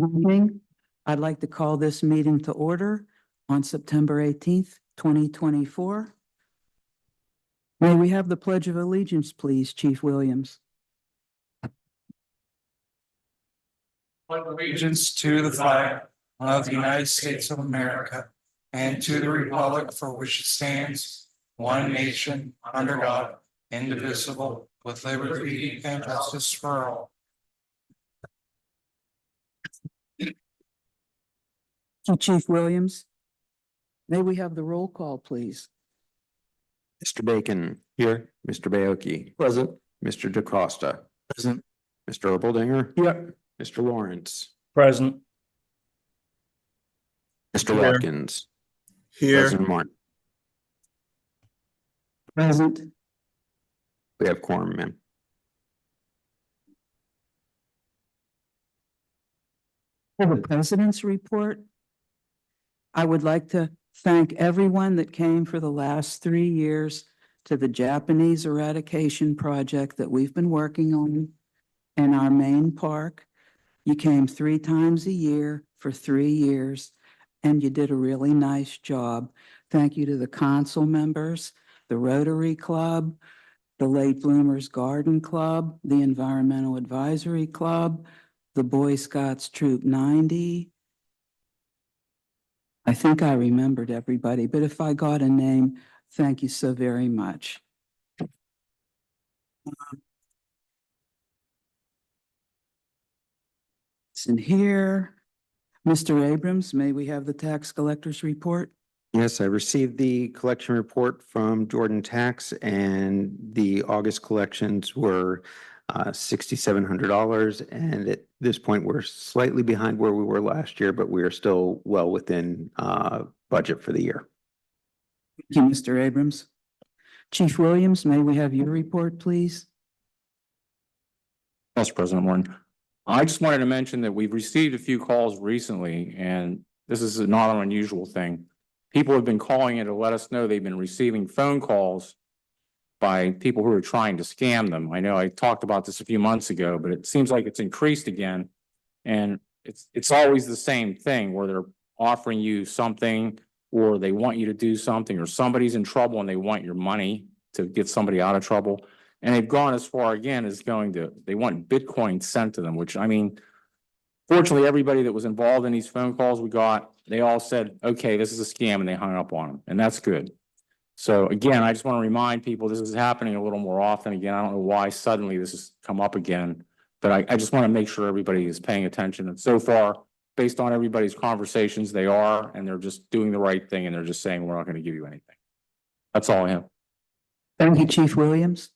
Evening. I'd like to call this meeting to order on September 18th, 2024. May we have the Pledge of Allegiance, please, Chief Williams? Pledge allegiance to the flag of the United States of America and to the republic for which it stands, one nation, under God, indivisible, with liberty and justice for all. Chief Williams, may we have the roll call, please? Mr. Bacon. Here. Mr. Baoki. Present. Mr. DeCosta. Present. Mr. Erbaldinger. Yep. Mr. Lawrence. Present. Mr. Here. Watkins. Here. President Martin. Present. We have quorum, ma'am. For the President's report, I would like to thank everyone that came for the last 3 years to the Japanese eradication project that we've been working on in our main park. You came 3 times a year for 3 years, and you did a really nice job. Thank you to the council members, the Rotary Club, the Late Bloomers Garden Club, the Environmental Advisory Club, the Boy Scouts Troop 90. I think I remembered everybody, but if I got a name, thank you so very much. It's in here. Mr. Abrams, may we have the tax collector's report? Yes, I received the collection report from Jordan Tax, and the August collections were $6,700. And at this point, we're slightly behind where we were last year, but we are still well within budget for the year. Thank you, Mr. Abrams. Chief Williams, may we have your report, please? Yes, President Warren. I just wanted to mention that we've received a few calls recently, and this is not an unusual thing. People have been calling in to let us know they've been receiving phone calls by people who are trying to scam them. I know I talked about this a few months ago, but it seems like it's increased again. And it's always the same thing where they're offering you something, or they want you to do something, or somebody's in trouble and they want your money to get somebody out of trouble. And they've gone as far again as they want Bitcoin sent to them, which, I mean, fortunately, everybody that was involved in these phone calls we got, they all said, okay, this is a scam, and they hung up on them, and that's good. So again, I just want to remind people this is happening a little more often. Again, I don't know why suddenly this has come up again, but I just want to make sure everybody is paying attention. And so far, based on everybody's conversations, they are, and they're just doing the right thing, and they're just saying, we're not going to give you anything. That's all I have. Thank you, Chief Williams.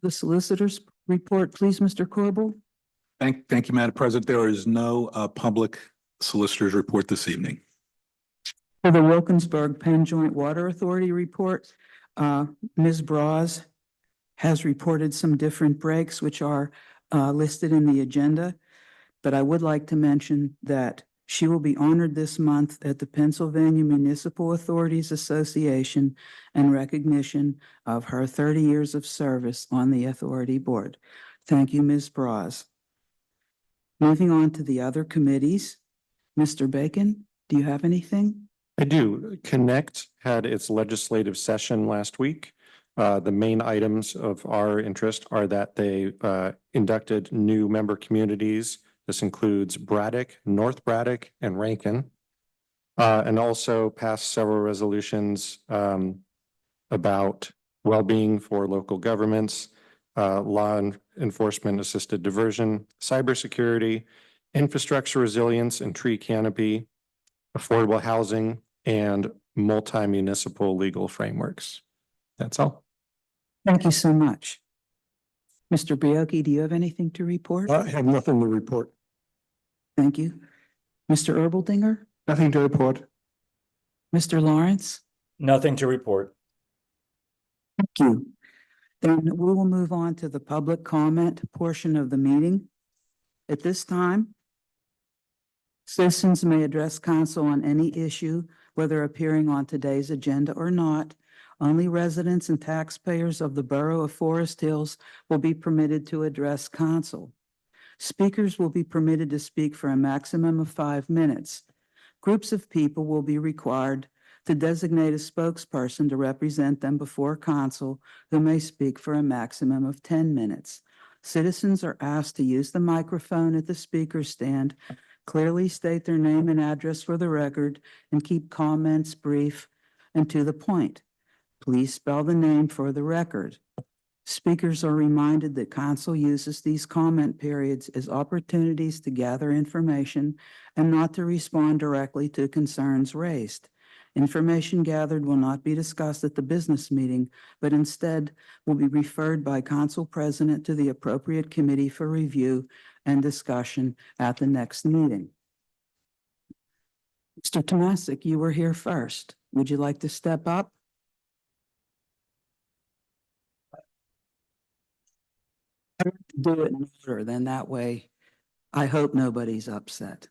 The solicitor's report, please, Mr. Corbel. Thank you, Madam President. There is no public solicitor's report this evening. For the Wilkinsburg Penn Joint Water Authority report, Ms. Braz has reported some different breaks which are listed in the agenda, but I would like to mention that she will be honored this month at the Pennsylvania Municipal Authorities Association in recognition of her 30 years of service on the authority board. Thank you, Ms. Braz. Moving on to the other committees. Mr. Bacon, do you have anything? I do. Connect had its legislative session last week. The main items of our interest are that they inducted new member communities. This includes Braddock, North Braddock, and Rankin, and also passed several resolutions about well-being for local governments, law enforcement assisted diversion, cybersecurity, infrastructure resilience and tree canopy, affordable housing, and multi-municipal legal frameworks. That's all. Thank you so much. Mr. Baoki, do you have anything to report? I have nothing to report. Thank you. Mr. Erbaldinger? Nothing to report. Mr. Lawrence? Nothing to report. Thank you. Then we will move on to the public comment portion of the meeting. At this time, citizens may address council on any issue, whether appearing on today's agenda or not. Only residents and taxpayers of the Borough of Forest Hills will be permitted to address council. Speakers will be permitted to speak for a maximum of 5 minutes. Groups of people will be required to designate a spokesperson to represent them before council, who may speak for a maximum of 10 minutes. Citizens are asked to use the microphone at the speaker stand, clearly state their name and address for the record, and keep comments brief and to the point. Please spell the name for the record. Speakers are reminded that council uses these comment periods as opportunities to gather information and not to respond directly to concerns raised. Information gathered will not be discussed at the business meeting, but instead will be referred by council president to the appropriate committee for review and discussion at the next meeting. Mr. Tomasic, you were here first. Would you like to step up? Do it in order, then that way, I hope nobody's upset.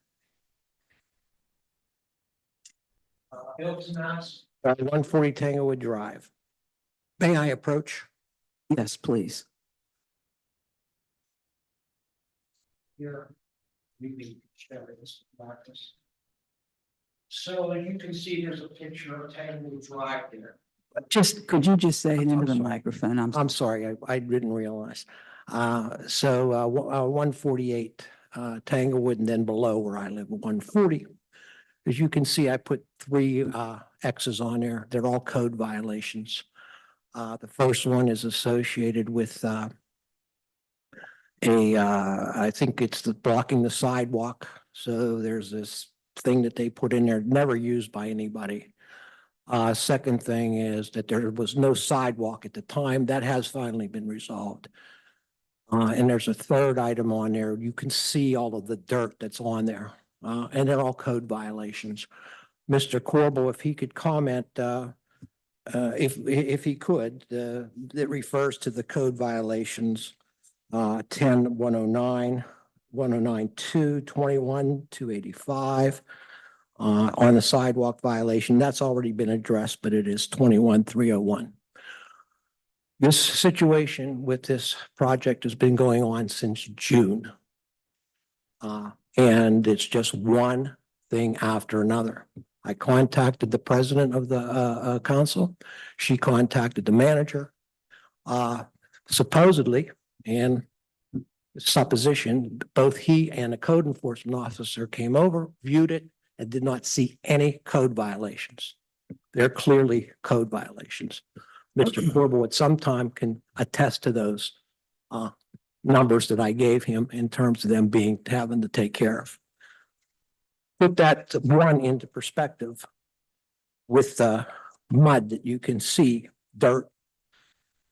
Bill Snows, 140 Tanglewood Drive. May I approach? Yes, please. Here, we can share this practice. So you can see there's a picture of Tanglewood Drive there. Could you just say it into the sorry. microphone? I'm sorry, I didn't realize. 148 Tanglewood, and then below where I live, 140. As you can see, I put 3 X's on there. They're all code violations. The first one is associated with I think it's blocking the sidewalk. So there's this thing that they put in there, never used by anybody. Second thing is that there was no sidewalk at the time. That has finally been resolved. And there's a third item on there. You can see all of the dirt that's on there, and they're all code violations. Mr. Corbel, if he could comment, if he could, that refers to the code violations, 10-109, 109-2, 21-285. On the sidewalk violation, that's already been addressed, but it is 21-301. This situation with this project has been going on since June. And it's just one thing after another. I contacted the president of the council. She contacted the manager. Supposedly, and supposition, both he and a code enforcement officer came over, viewed it, and did not see any code violations. They're clearly code violations. Mr. Corbel at some time can attest to those numbers that I gave him in terms of them having to take care of. Put that one into perspective with the mud that you can see, dirt.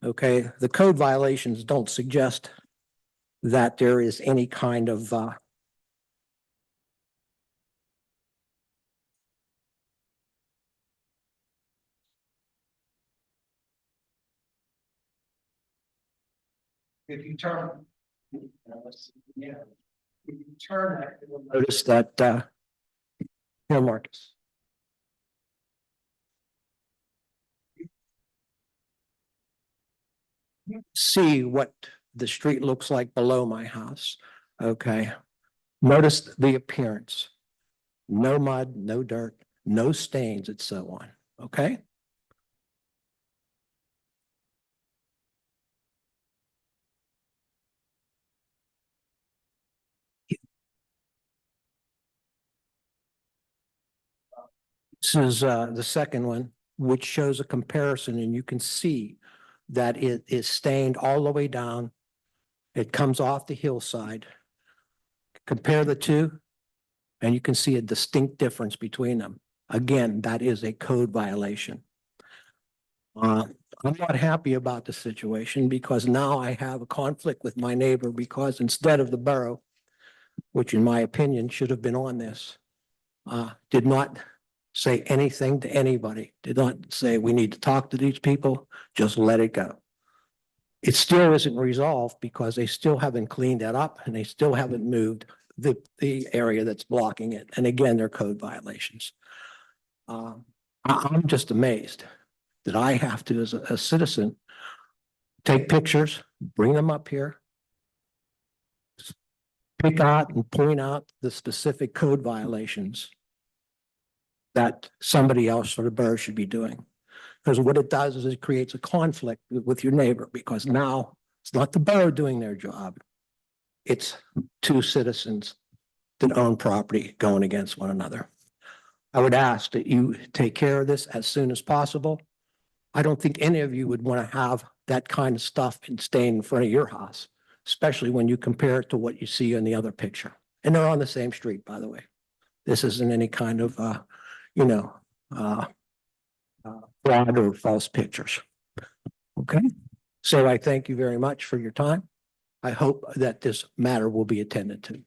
Okay, the code violations don't suggest that there is any kind of if you turn, yeah, if you turn that, you'll notice that, here, Marcus. You see what the street looks like below my house, okay? Notice the appearance. No mud, no dirt, no stains, and so on, okay? This is the second one, which shows a comparison, and you can see that it is stained all the way down. It comes off the hillside. Compare the two, and you can see a distinct difference between them. Again, that is a code violation. I'm not happy about the situation because now I have a conflict with my neighbor because instead of the borough, which in my opinion should have been on this, did not say anything to anybody, did not say we need to talk to these people, just let it go. It still isn't resolved because they still haven't cleaned that up and they still haven't moved the area that's blocking it. And again, they're code violations. I'm just amazed that I have to, as a citizen, take pictures, bring them up here, pick out and point out the specific code violations that somebody else or the borough should be doing. Because what it does is it creates a conflict with your neighbor, because now it's not the borough doing their job. It's two citizens that own property going against one another. I would ask that you take care of this as soon as possible. I don't think any of you would want to have that kind of stuff and staying in front of your house, especially when you compare it to what you see in the other picture. And they're on the same street, by the way. This isn't any kind of, fraud or false pictures. Okay, so I thank you very much for your time. I hope that this matter will be attended to.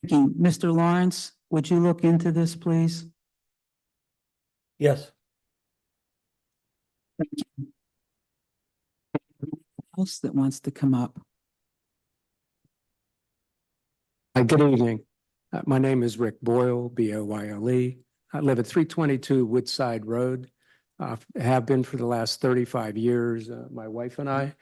Thank you. Mr. Lawrence, would you look into this, please? Yes. Else that wants to come up? Hi, good evening. My name is Rick Boyle, B-O-Y-L-E. I live at 322 Woodside Road. Have been for the last 35 years, my wife and I,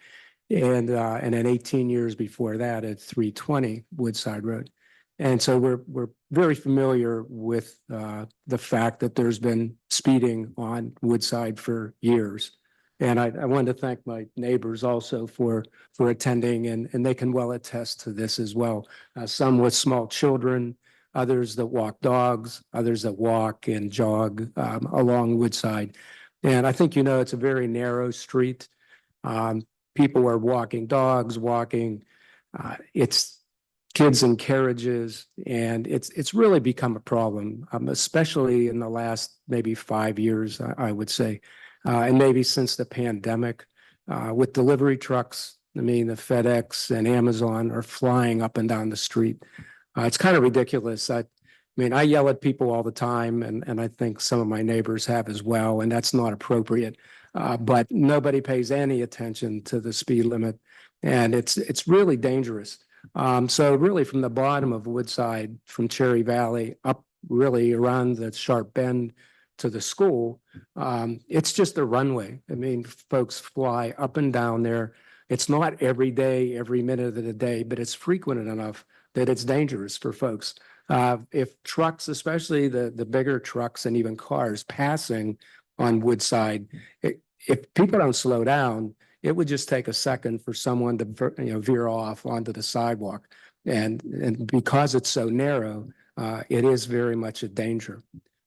and then 18 years before that at 320 Woodside Road. And so we're very familiar with the fact that there's been speeding on Woodside for years. And I wanted to thank my neighbors also for attending, and they can well attest to this as well. Some with small children, others that walk dogs, others that walk and jog along Woodside. And I think, it's a very narrow street. People are walking dogs, it's kids in carriages, and it's really become a problem, especially in the last maybe 5 years, I would say. And maybe since the pandemic, with delivery trucks, the FedEx and Amazon are flying up and down the street. It's kind of ridiculous. I yell at people all the time, and I think some of my neighbors have as well, and that's not appropriate. But nobody pays any attention to the speed limit, and it's really dangerous. So really from the bottom of Woodside, from Cherry Valley up really around the sharp bend to the school, it's just a runway. Folks fly up and down there. It's not every day, every minute of the day, but it's frequent enough that it's dangerous for folks. If trucks, especially the bigger trucks and even cars passing on Woodside, if people don't slow down, it would just take a second for someone to veer off onto the sidewalk. And because it's so narrow, it is very much a danger.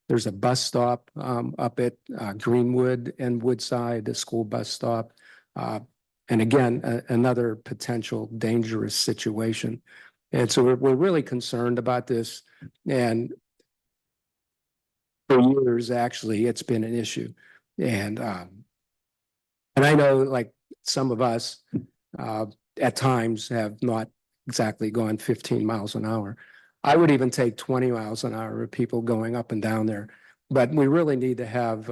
There's a bus stop up at Greenwood and Woodside, a school bus stop. And again, another potential dangerous situation. And so we're really concerned about this. And for years, actually, it's been an issue. And I know, like some of us at times have not exactly gone 15 miles an hour. I would even take 20 miles an hour of people going up and down there. But we really need to have,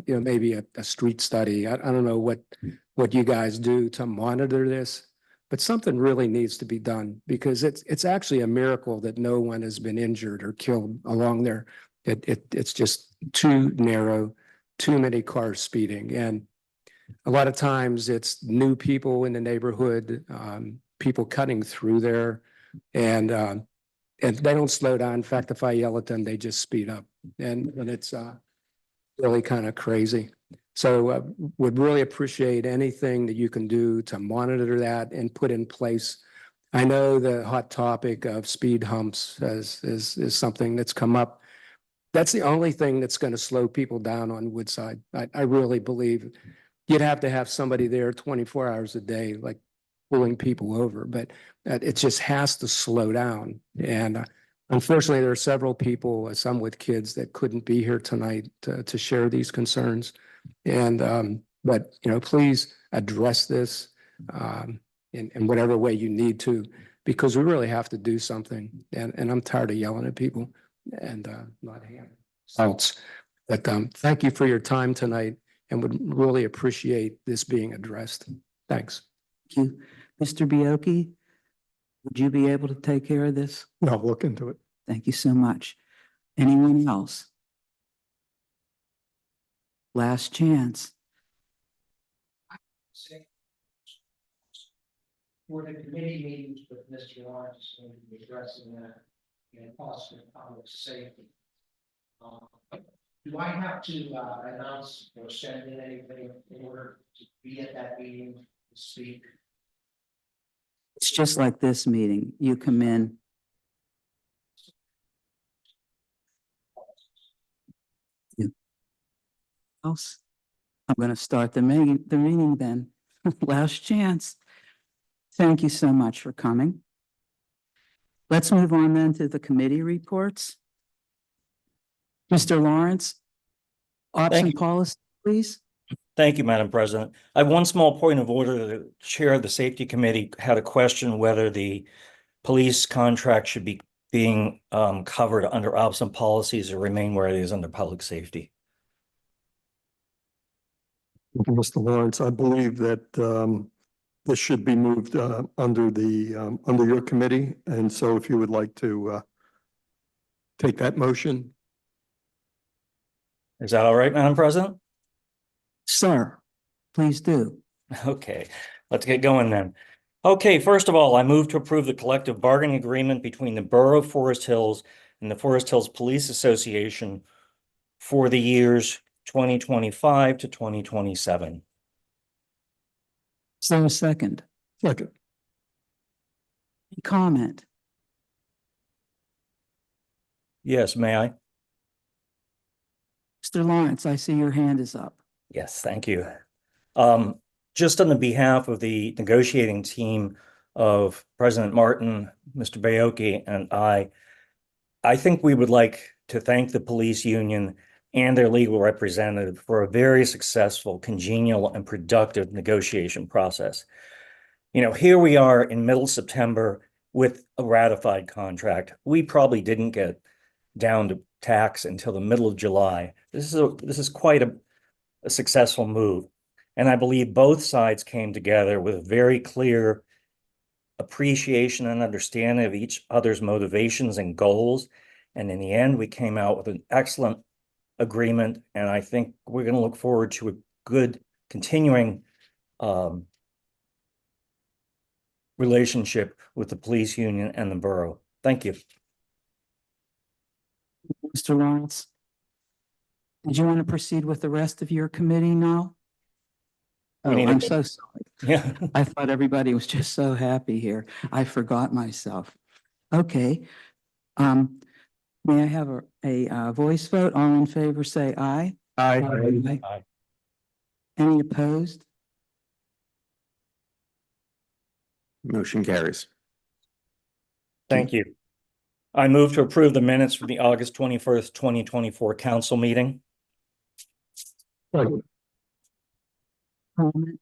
maybe a street study. I don't know what you guys do to monitor this, but something really needs to be done, because it's actually a miracle that no one has been injured or killed along there. It's just too narrow, too many cars speeding. And a lot of times it's new people in the neighborhood, people cutting through there, and they don't slow down. In fact, if I yell at them, they just speed up, and it's really kind of crazy. So would really appreciate anything that you can do to monitor that and put in place. I know the hot topic of speed humps is something that's come up. That's the only thing that's going to slow people down on Woodside. I really believe you'd have to have somebody there 24 hours a day, like pulling people over, but it just has to slow down. And unfortunately, there are several people, some with kids, that couldn't be here tonight to share these concerns. And but please address this in whatever way you need to, because we really have to do something. And I'm tired of yelling at people and not having results. But thank you for your time tonight, and would really appreciate this being addressed. Thanks. Thank you. Mr. Bioki, would you be able to take care of this? I'll look into it. Thank you so much. Anyone else? Last chance. For the committee meetings with Mr. Lawrence, is going to be addressing that and possibly public safety. Do I have to announce or send in anything in order to be at that meeting to speak? It's just like this meeting. You come in. Else? I'm going to start the meeting then. Last chance. Thank you so much for coming. Let's move on then to the committee reports. Mr. Lawrence, ops and you. policy, please. Thank you, Madam President. I have one small point of order. The Chair of the Safety Committee had a question whether the police contract should be being covered under ops and policies or remain where it is under public safety. Mr. Lawrence, I believe that this should be moved under your committee. And so if you would like to take that motion. Is that all right, Madam President? Sir, please do. Okay, let's get going then. Okay, first of all, I move to approve the collective bargaining agreement between the Borough of Forest Hills and the Forest Hills Police Association for the years 2025 to 2027. Is there a second? Second. Any comment? Yes, may I? Mr. Lawrence, I see your hand is up. Yes, thank you. Just on the behalf of the negotiating team of President Martin, Mr. Baoki, and I think we would like to thank the police union and their legal representative for a very successful, congenial, and productive negotiation process. You know, here we are in middle September with a ratified contract. We probably didn't get down to tax until the middle of July. This is quite a successful move. And I believe both sides came together with a very clear appreciation and understanding of each other's motivations and goals. And in the end, we came out with an excellent agreement. And I think we're going to look forward to a good continuing relationship with the police union and the borough. Thank you. Mr. Lawrence, did you want to proceed with the rest of your committee now? Oh, We need a- I'm so sorry. Yeah. I thought everybody was just so happy here. I forgot myself. Okay. May I have a voice vote? All in favor, say aye. Aye. Aye. Any opposed? Motion carries. Thank you. I move to approve the minutes from the August 21st, 2024 council meeting. Second. Comment?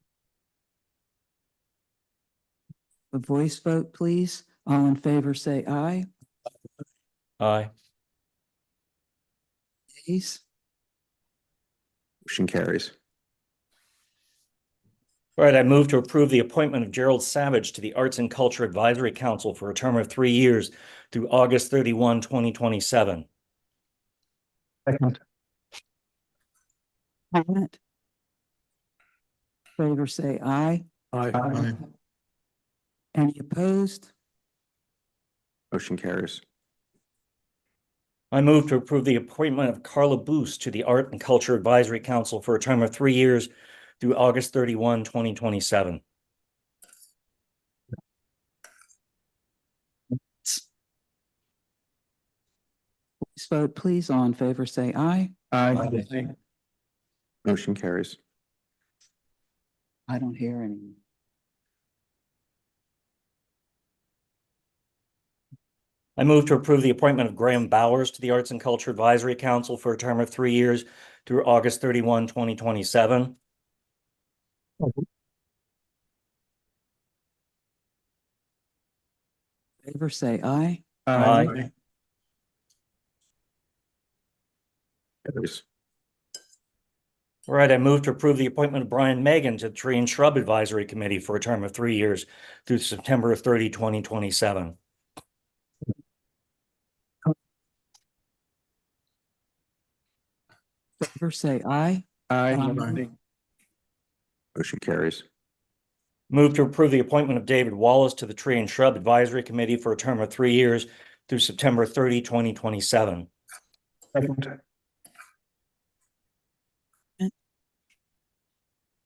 A voice vote, please. All in favor, say aye. Aye. Please. Motion carries. All right, I move to approve the appointment of Gerald Savage to the Arts and Culture Advisory Council for a term of 3 years through August 31, 2027. Second. Comment? Favor, say aye. Aye. Any opposed? Motion carries. I move to approve the appointment of Carla Boost to the Art and Culture Advisory Council for a term of 3 years through August 31, 2027. Voice vote, please. All in favor, say aye. Aye. Motion carries. I don't hear any. I move to approve the appointment of Graham Bowers to the Arts and Culture Advisory Council for a term of 3 years through August 31, 2027. Favor, say aye. Aye. Carries. All right, I move to approve the appointment of Brian Megan to the Tree and Shrub Advisory Committee for a term of 3 years through September 30, 2027. Favor, say aye. Aye. Motion carries. Move to approve the appointment of David Wallace to the Tree and Shrub Advisory Committee for a term of 3 years through September 30, 2027.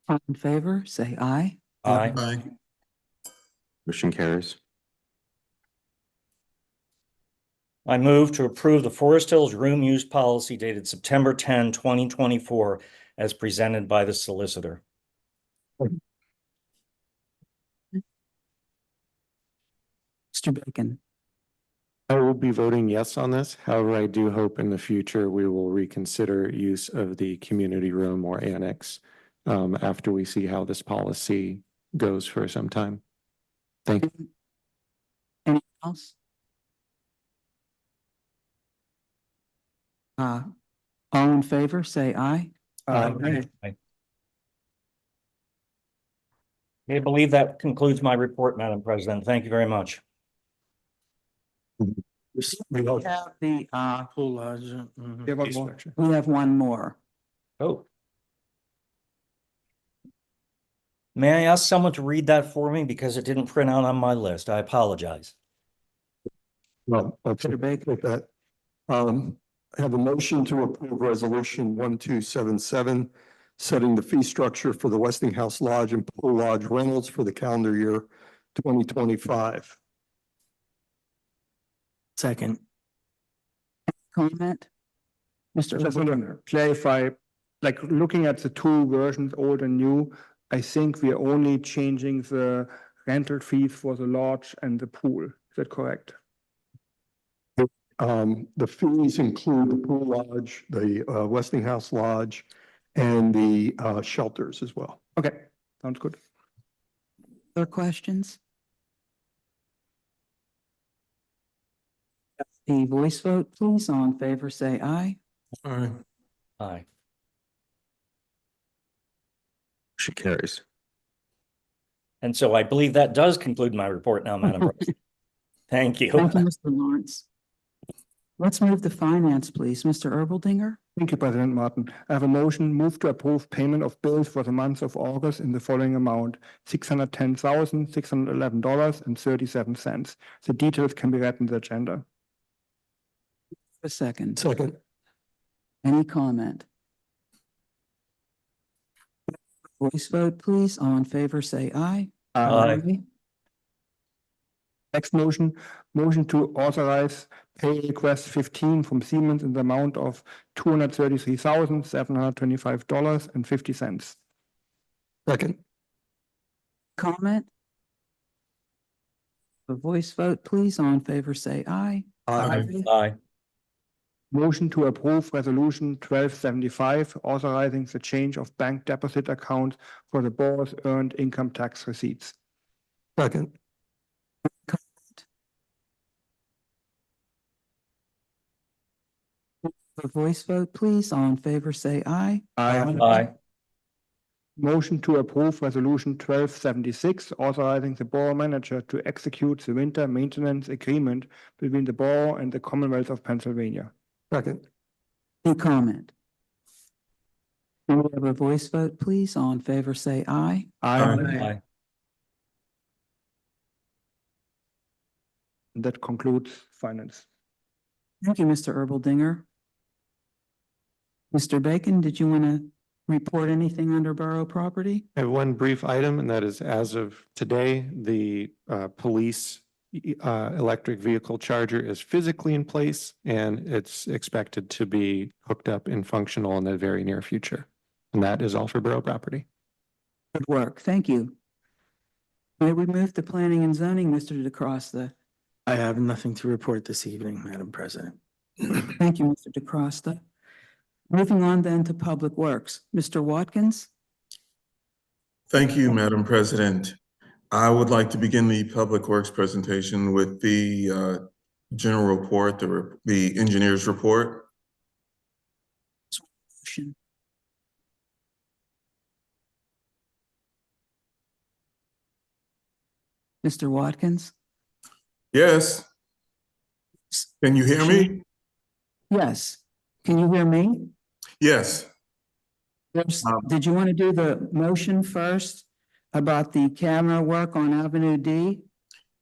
All in favor, say aye. Aye. Motion carries. I move to approve the Forest Hills room use policy dated September 10, 2024, as presented by the solicitor. Mr. Bacon, I will be voting yes on this. However, I do hope in the future we will reconsider use of the community room or annex after we see how this policy goes for some time. Thank you. anyone else? All in favor, say aye. I believe that concludes my report, Madam President. Thank you very much. We have the, Inspection. we have one more. Oh. May I ask someone to read that for me because it didn't print out on my list? I apologize. Well, okay, Mr. Bacon. with that. I have a motion to approve resolution 1277, setting the fee structure for the Westinghouse Lodge and Pool Lodge rentals for the calendar year 2025. Second. Comment? Mr. Just want to clarify, like looking at the two versions, old and new, I think we are only changing the rental fees for the lodge and the pool. Is that correct? The fees include the Pool Lodge, the Westinghouse Lodge, and the shelters as well. Okay, sounds good. Other questions? A voice vote, please. All in favor, say aye. Aye. Motion carries. And so I believe that does conclude my report now, Madam President. Thank you. Thank you, Mr. Lawrence. Let's move to finance, please. Mr. Erbaldinger? Thank you, President Martin. I have a motion, move to approve payment of bills for the month of August in the following amount, $610,611.37. The details can be read in the agenda. A second. Second. Any comment? Voice vote, please. All in favor, say aye. Aye. Next motion, motion to authorize pay request 15 from Siemens in the amount of $233,725.50. Second. Comment? A voice vote, please. All in favor, say aye. Aye. Motion to approve resolution 1275, authorizing the change of bank deposit account for the board's earned income tax receipts. Second. A voice vote, please. All in favor, say aye. Aye. Motion to approve resolution 1276, authorizing the borough manager to execute the winter maintenance agreement between the borough and the Commonwealth of Pennsylvania. Second. Any comment? Can we have a voice vote, please? All in favor, say aye. Aye. That concludes finance. Thank you, Mr. Erbaldinger. Mr. Bacon, did you want to report anything under borough property? I have one brief item, and that is as of today, the police electric vehicle charger is physically in place, and it's expected to be hooked up and functional in the very near future. And that is all for borough property. Good work. Thank you. May we move to planning and zoning, Mr. DeCrosta? I have nothing to report this evening, Madam President. Thank you, Mr. DeCrosta. Moving on then to Public Works. Mr. Watkins? Thank you, Madam President. I would like to begin the Public Works presentation with the general report, the engineer's report. Mr. Watkins? Yes. Can you hear me? Yes. Can you hear me? Yes. Did you want to do the motion first about the camera work on Avenue D?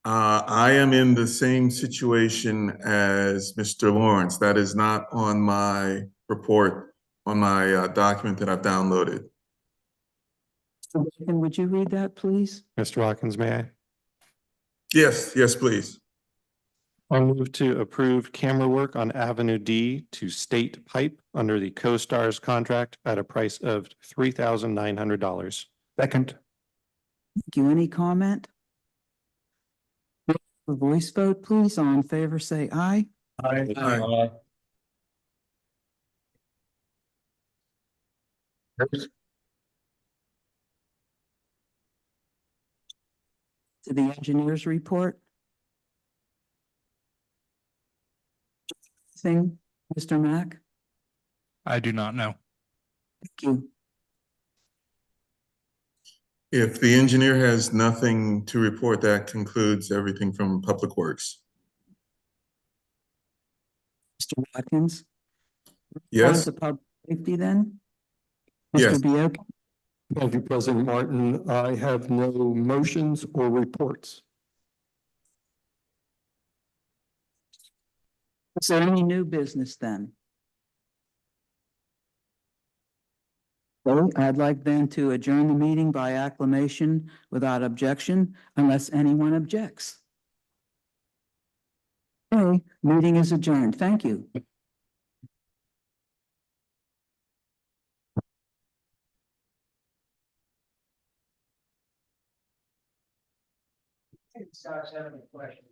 I am in the same situation as Mr. Lawrence. That is not on my report, on my document that I've downloaded. And would you read that, please? Mr. Watkins, may I? Yes, yes, please. I'll move to approve camera work on Avenue D to State Pipe under the CoStarz contract at a price of $3,900. Second. Thank you. Any comment? A voice vote, please. All in favor, say aye. Aye. To the engineer's report. Thing, Mr. Mack? I do not know. Thank you. If the engineer has nothing to report, that concludes everything from Public Works. Mr. Watkins? Yes? On to public safety then? Yes. Mr. Biocchi? Thank you, President Martin. I have no motions or reports. Is there any new business then? So I'd like then to adjourn the meeting by acclamation without objection unless anyone objects. Okay, meeting is adjourned. Thank you. Scott's having a question.